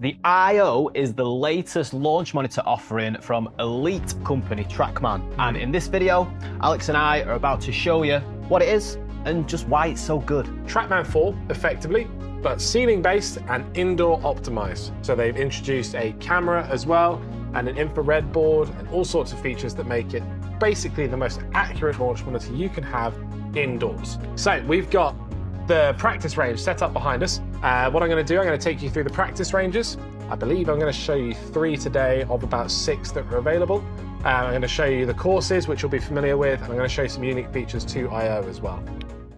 The IO is the latest launch monitor offering from elite company Trackman. And in this video, Alex and I are about to show you what it is and just why it's so good. Trackman 4, effectively, but ceiling-based and indoor optimized. So they've introduced a camera as well, and an infrared board, and all sorts of features that make it basically the most accurate launch monitor you can have indoors. So we've got the practice range set up behind us. What I'm going to do, I'm going to take you through the practice ranges. I believe I'm going to show you 3 today of about 6 that are available. I'm going to show you the courses, which you'll be familiar with, and I'm going to show you some unique features to IO as well.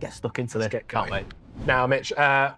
Get stuck into this. Can't wait. Now, Mitch,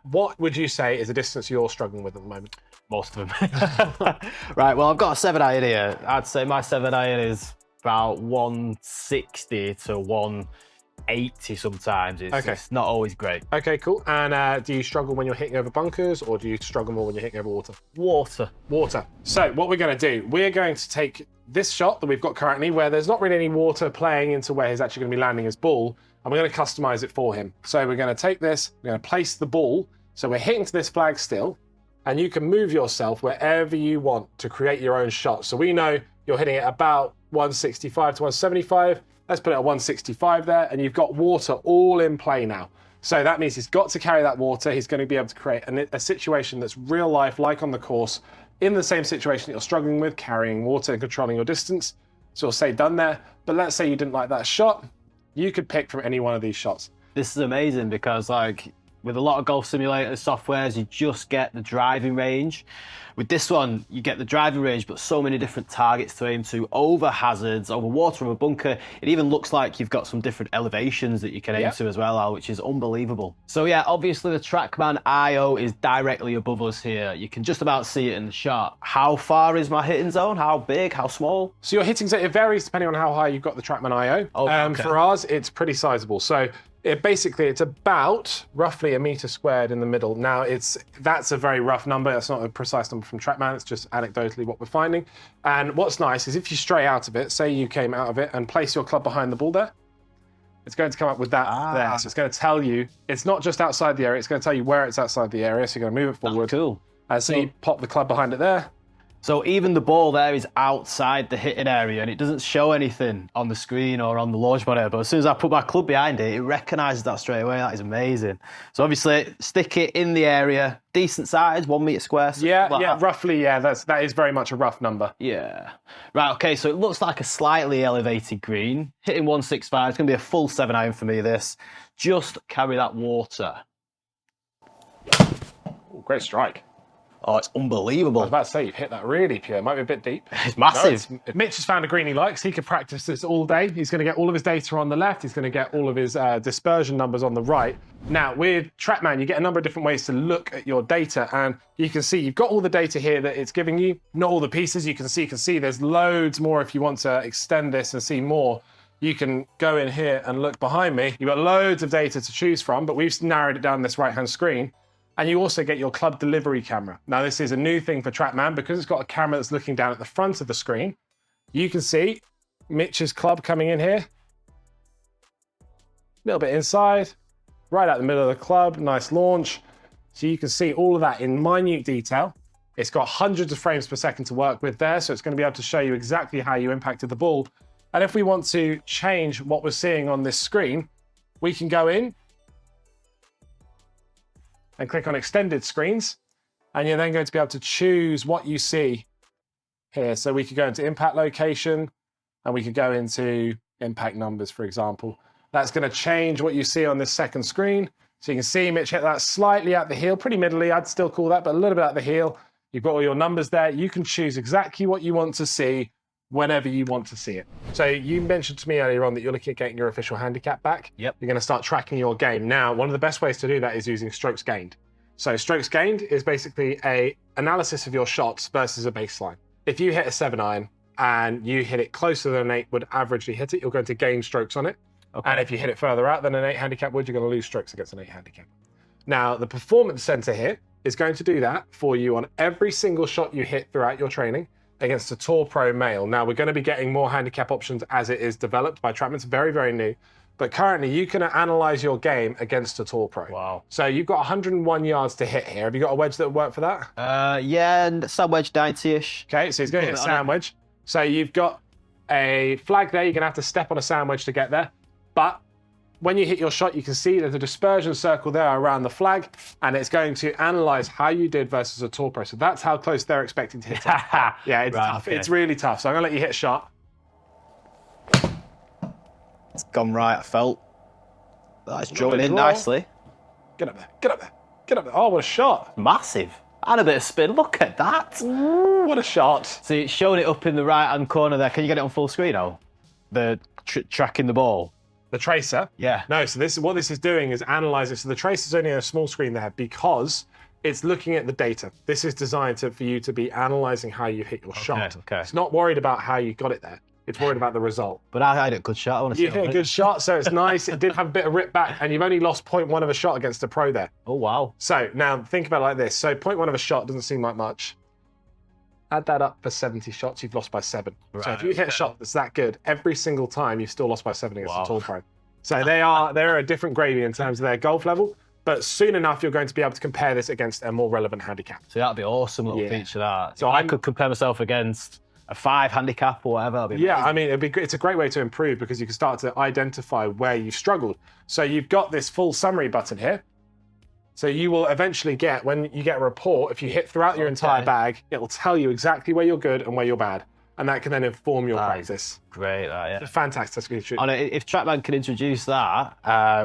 what would you say is the distance you're struggling with at the moment? Most of them. Right, well, I've got a 7 iron here. I'd say my 7 iron is about 160 to 180 sometimes. It's not always great. Okay, cool. And do you struggle when you're hitting over bunkers, or do you struggle more when you're hitting over water? Water. So what we're going to do, we're going to take this shot that we've got currently, where there's not really any water playing into where he's actually going to be landing his ball, and we're going to customize it for him. So we're going to take this, we're going to place the ball, so we're hitting to this flag still, and you can move yourself wherever you want to create your own shot. So we know you're hitting it about 165 to 175. Let's put it at 165 there, and you've got water all in play now. So that means he's got to carry that water. He's going to be able to create a situation that's real life, like on the course, in the same situation that you're struggling with, carrying water and controlling your distance. So we'll say done there. But let's say you didn't like that shot. You could pick from any one of these shots. This is amazing because, like, with a lot of golf simulator softwares, you just get the driving range. With this one, you get the driving range, but so many different targets to aim to, over hazards, over water, over bunker. It even looks like you've got some different elevations that you can aim to as well, Al, which is unbelievable. So yeah, obviously the Trackman IO is directly above us here. You can just about see it in the shot. How far is my hitting zone? How big? How small? So your hitting zone, it varies depending on how high you've got the Trackman IO. Okay. For ours, it's pretty sizable. So it's about roughly a meter squared in the middle. Now, that's a very rough number. That's not a precise number from Trackman. It's just anecdotally what we're finding. And what's nice is if you stray out of it, say you came out of it and place your club behind the ball there, it's going to come up with that there. So it's going to tell you, it's not just outside the area, it's going to tell you where it's outside the area. So you're going to move it forward. Cool. So you pop the club behind it there. So even the ball there is outside the hitting area, and it doesn't show anything on the screen or on the launch monitor, but as soon as I put my club behind it, it recognises that straight away. That is amazing. So obviously, stick it in the area, decent size, 1 metre square. Roughly, that is very much a rough number. Yeah. Right, okay, so it looks like a slightly elevated green. Hitting 165, it's going to be a full 7 iron for me, this. Just carry that water. Ooh, great strike. Oh, it's unbelievable. I was about to say, you've hit that really pure. It might be a bit deep. It's massive. No, Mitch has found a green he likes. He could practice this all day. He's going to get all of his data on the left. He's going to get all of his dispersion numbers on the right. Now, with Trackman, you get a number of different ways to look at your data. And you can see you've got all the data here that it's giving you. Not all the pieces you can see there's loads more. If you want to extend this and see more, you can go in here and look behind me. You've got loads of data to choose from, but we've narrowed it down this right-hand screen. And you also get your club delivery camera. Now, this is a new thing for Trackman because it's got a camera that's looking down at the front of the screen. You can see Mitch's club coming in here. A little bit inside, right out the middle of the club, nice launch. So you can see all of that in minute detail. It's got hundreds of frames per second to work with there, so it's going to be able to show you exactly how you impacted the ball. And if we want to change what we're seeing on this screen, we can go in and click on extended screens, and you're then going to be able to choose what you see here. So we could go into impact location, and we could go into impact numbers, for example. That's going to change what you see on this second screen. So you can see Mitch hit that slightly at the heel, pretty middly, I'd still call that, but a little bit at the heel. You've got all your numbers there. You can choose exactly what you want to see whenever you want to see it. So you mentioned to me earlier on that you're looking at getting your official handicap back. Yep. You're going to start tracking your game. Now, one of the best ways to do that is using strokes gained. So strokes gained is basically a analysis of your shots versus a baseline. If you hit a 7 iron and you hit it closer than an 8 would averagely hit it, you're going to gain strokes on it. Okay. And if you hit it further out than an 8 handicap would, you're going to lose strokes against an 8 handicap. Now, the performance center here is going to do that for you on every single shot you hit throughout your training against a Tour Pro male. Now, we're going to be getting more handicap options as it is developed by Trackman. It's very, very new. but currently you can analyze your game against a Tour Pro. Wow. So you've got 101 yards to hit here. Have you got a wedge that would work for that? Yeah, and sub wedge 90-ish. Okay, so he's going to hit a sand wedge. So you've got a flag there. You're going to have to step on a sand wedge to get there. But when you hit your shot, you can see there's a dispersion circle there around the flag, and it's going to analyze how you did versus a Tour Pro. So that's how close they're expecting to hit it. Yeah, it's tough. Okay. It's really tough. So I'm going to let you hit a shot. It's gone right, I felt. That's drawing in nicely. Get up there, get up there, get up there. Oh, what a shot. Massive. And a bit of spin. Look at that. Ooh, what a shot. See, it's showing it up in the right-hand corner there. Can you get it on full screen now? The tracking the ball. The tracer? Yeah. No, so what this is doing is analysing. So the tracer's only on a small screen there because it's looking at the data. This is designed for you to be analysing how you hit your shot. Okay. It's not worried about how you got it there. It's worried about the result. But I had a good shot. I want to see you hit a good shot, so it's nice. It did have a bit of rip back, and you've only lost 0.1 of a shot against a pro there. Oh, wow. So now think about it like this. So 0.1 of a shot doesn't seem like much. Add that up for 70 shots, you've lost by 7. Right, so if you hit a shot that's that good, every single time you've still lost by 7 against a Tour Pro. So they're a different gravy in terms of their golf level, but soon enough you're going to be able to compare this against a more relevant handicap. So that'd be awesome little feature that. So I could compare myself against a 5 handicap or whatever. I mean, it's a great way to improve because you can start to identify where you've struggled. So you've got this full summary button here. So you will eventually get, when you get a report, if you hit throughout your entire bag, it will tell you exactly where you're good and where you're bad. And that can then inform your practice. Great, yeah. It's a fantastic feature. And if Trackman can introduce that,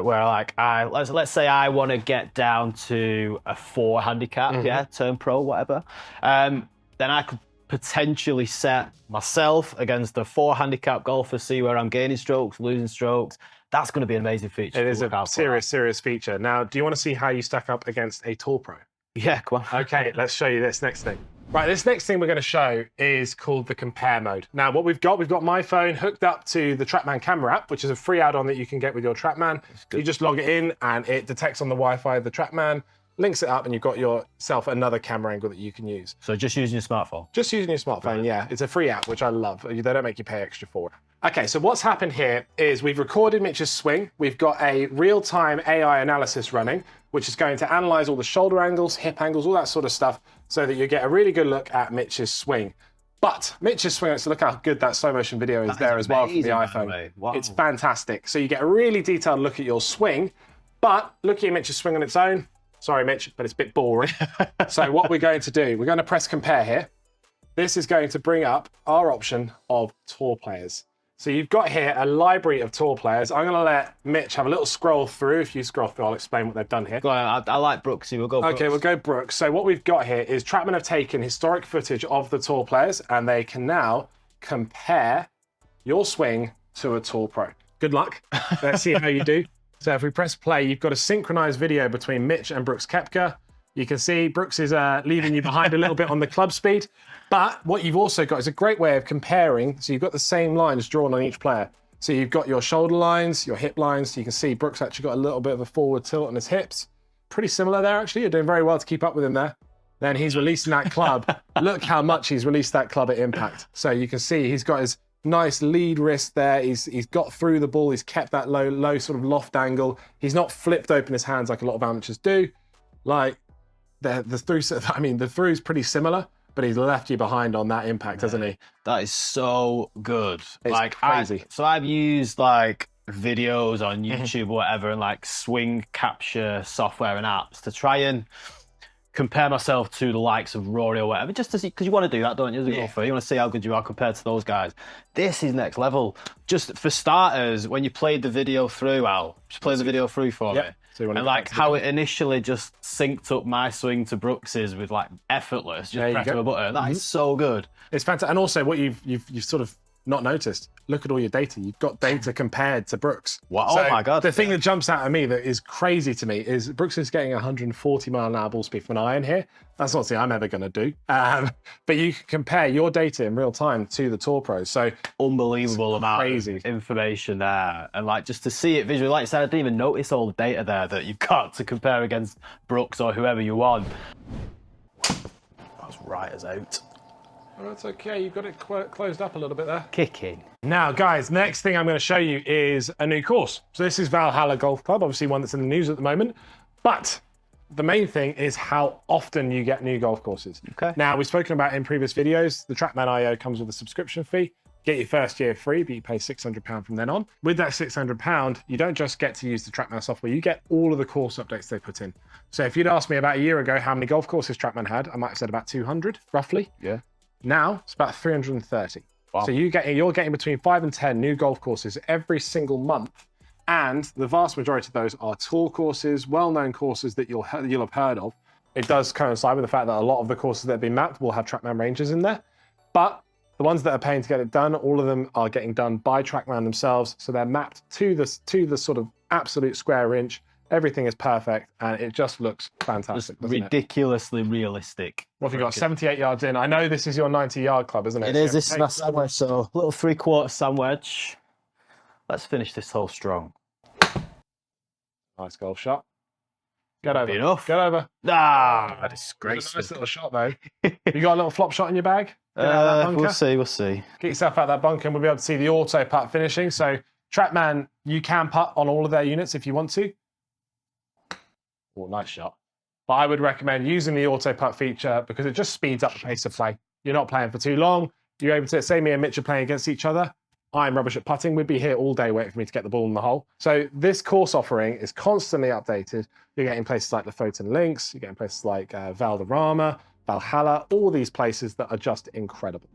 where like let's say I want to get down to a 4 handicap, turn pro, whatever, then I could potentially set myself against the 4 handicap golfer, see where I'm gaining strokes, losing strokes. That's going to be an amazing feature. It is a serious feature. Now, do you want to see how you stack up against a Tour Pro? Yeah, come on. Okay, let's show you this next thing. Right, this next thing we're going to show is called the compare mode. Now, what we've got my phone hooked up to the Trackman camera app, which is a free add-on that you can get with your Trackman. You just log it in and it detects on the Wi-Fi of the Trackman, links it up, and you've got yourself another camera angle that you can use. So just using your smartphone? Just using your smartphone, yeah. It's a free app, which I love. They don't make you pay extra for it. Okay, so what's happened here is we've recorded Mitch's swing. We've got a real-time AI analysis running, which is going to analyze all the shoulder angles, hip angles, all that sort of stuff, so that you get a really good look at Mitch's swing. But Mitch's swing, so look how good that slow motion video is there as well from the iPhone. Wow. It's fantastic. So you get a really detailed look at your swing, but looking at Mitch's swing on its own, sorry, Mitch, but it's a bit boring. So what we're going to do, we're going to press compare here. This is going to bring up our option of tour players. So you've got here a library of tour players. I'm going to let Mitch have a little scroll through. If you scroll through, I'll explain what they've done here. Go on, I like Brooksy. We'll go Brooks. Okay, we'll go Brooks. So what we've got here is Trackman have taken historic footage of the tour players, and they can now compare your swing to a Tour Pro. Good luck. Let's see how you do. So if we press play, you've got a synchronized video between Mitch and Brooks Koepka. You can see Brooks is leaving you behind a little bit on the club speed. But what you've also got is a great way of comparing. So you've got the same lines drawn on each player. So you've got your shoulder lines, your hip lines. So you can see Brooks actually got a little bit of a forward tilt on his hips. Pretty similar there, actually. You're doing very well to keep up with him there. Then he's releasing that club. Look how much he's released that club at impact. So you can see he's got his nice lead wrist there. He's got through the ball. He's kept that low sort of loft angle. He's not flipped open his hands like a lot of amateurs do. Like, the through's pretty similar, but he's left you behind on that impact, hasn't he? That is so good. It's like crazy. So I've used like videos on YouTube or whatever, and like swing capture software and apps to try and compare myself to the likes of Rory or whatever, just to see, because you want to do that, don't you, as a golfer? You want to see how good you are compared to those guys. This is next level. Just for starters, when you played the video through, Al, just play the video through for me. So and like how it initially just synced up my swing to Brooks's with like effortless, just pressing a button. That is so good. It's fantastic. And also what you've sort of not noticed, look at all your data. You've got data compared to Brooks. Wow. So oh my God. The thing that jumps out at me that is crazy to me is Brooks is getting 140 mile an hour ball speed from an iron here. That's not something I'm ever going to do. But you can compare your data in real time to the Tour Pros. So unbelievable amount of information there. And like just to see it visually, like you said, I didn't even notice all the data there that you've got to compare against Brooks or whoever you want. That's right as out. Oh, that's okay. You've got it closed up a little bit there. Kicking. Now, guys, next thing I'm going to show you is a new course. So this is Valhalla Golf Club, obviously one that's in the news at the moment. But the main thing is how often you get new golf courses. Okay. Now, we've spoken about in previous videos, the Trackman IO comes with a subscription fee. Get your first year free, but you pay £600 from then on. With that £600, you don't just get to use the Trackman software, you get all of the course updates they put in. So if you'd asked me about a year ago how many golf courses Trackman had, I might have said about 200, roughly. Yeah. Now, it's about 330. Wow. So you're getting between 5 and 10 new golf courses every single month. And the vast majority of those are tour courses, well-known courses that you'll have heard of. It does coincide with the fact that a lot of the courses that have been mapped will have Trackman ranges in there. But the ones that are paying to get it done, all of them are getting done by Trackman themselves. So they're mapped to the sort of absolute square inch. Everything is perfect, and it just looks fantastic. Ridiculously realistic. What have you got? 78 yards in. I know this is your 90-yard club, isn't it? It is. This is my sandwich, so little 3/4 sandwich. Let's finish this hole strong. Nice golf shot. Get over. Enough. Get over. Ah, disgraceful. Nice little shot, though. You got a little flop shot in your bag? We'll see. We'll see. Get yourself out of that bunker, and we'll be able to see the auto putt finishing. So, Trackman, you can putt on all of their units if you want to. Oh, nice shot. But I would recommend using the auto putt feature because it just speeds up the pace of play. You're not playing for too long. You're able to, say me and Mitch are playing against each other. I'm rubbish at putting. We'd be here all day waiting for me to get the ball in the hole. So this course offering is constantly updated. You're getting places like the Foton Links. You're getting places like Valderrama, Valhalla, all these places that are just incredible.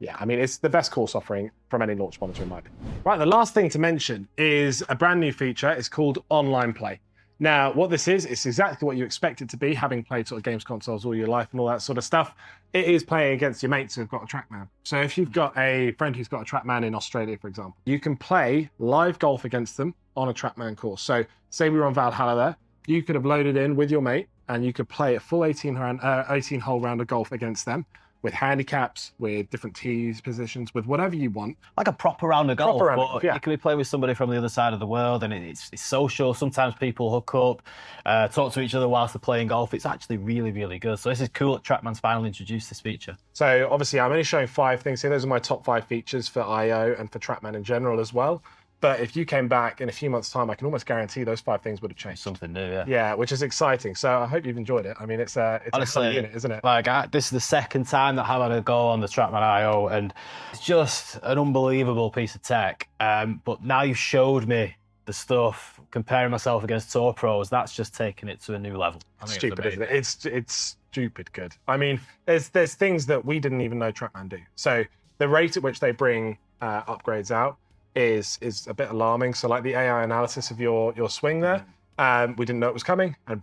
Yeah, I mean, it's the best course offering from any launch monitor in my opinion. Right, the last thing to mention is a brand new feature. It's called Online Play. Now, what this is, it's exactly what you expect it to be, having played sort of games consoles all your life and all that sort of stuff. It is playing against your mates who've got a Trackman. So if you've got a friend who's got a Trackman in Australia, for example, you can play live golf against them on a Trackman course. So say we were on Valhalla there, you could have loaded in with your mate and you could play a full 18-hole round of golf against them, with handicaps, with different tees positions, with whatever you want. Like a proper round of golf, but yeah. You can be playing with somebody from the other side of the world, and it's social. Sometimes people hook up, talk to each other whilst they're playing golf. It's actually really, really good. So this is cool that Trackman's finally introduced this feature. So obviously I'm only showing 5 things here. Those are my top 5 features for IO and for Trackman in general as well. But if you came back in a few months' time, I can almost guarantee those 5 things would have changed. Something new, yeah. Yeah, which is exciting. So I hope you've enjoyed it. I mean, it's honestly, a unit, isn't it? Like, this is the second time that I've had a go on the Trackman IO, and it's just an unbelievable piece of tech. But now you've showed me the stuff, comparing myself against Tour Pros, that's just taking it to a new level. It's stupid, isn't it? It's stupid good. I mean, there's things that we didn't even know Trackman do. So the rate at which they bring upgrades out is a bit alarming. So like the AI analysis of your swing there, we didn't know it was coming, and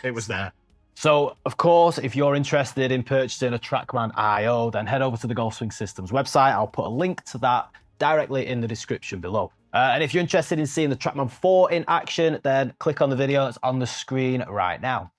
it was there. So, of course, if you're interested in purchasing a Trackman IO, then head over to the Golf Swing Systems website. I'll put a link to that directly in the description below. And if you're interested in seeing the Trackman 4 in action, then click on the video that's on the screen right now.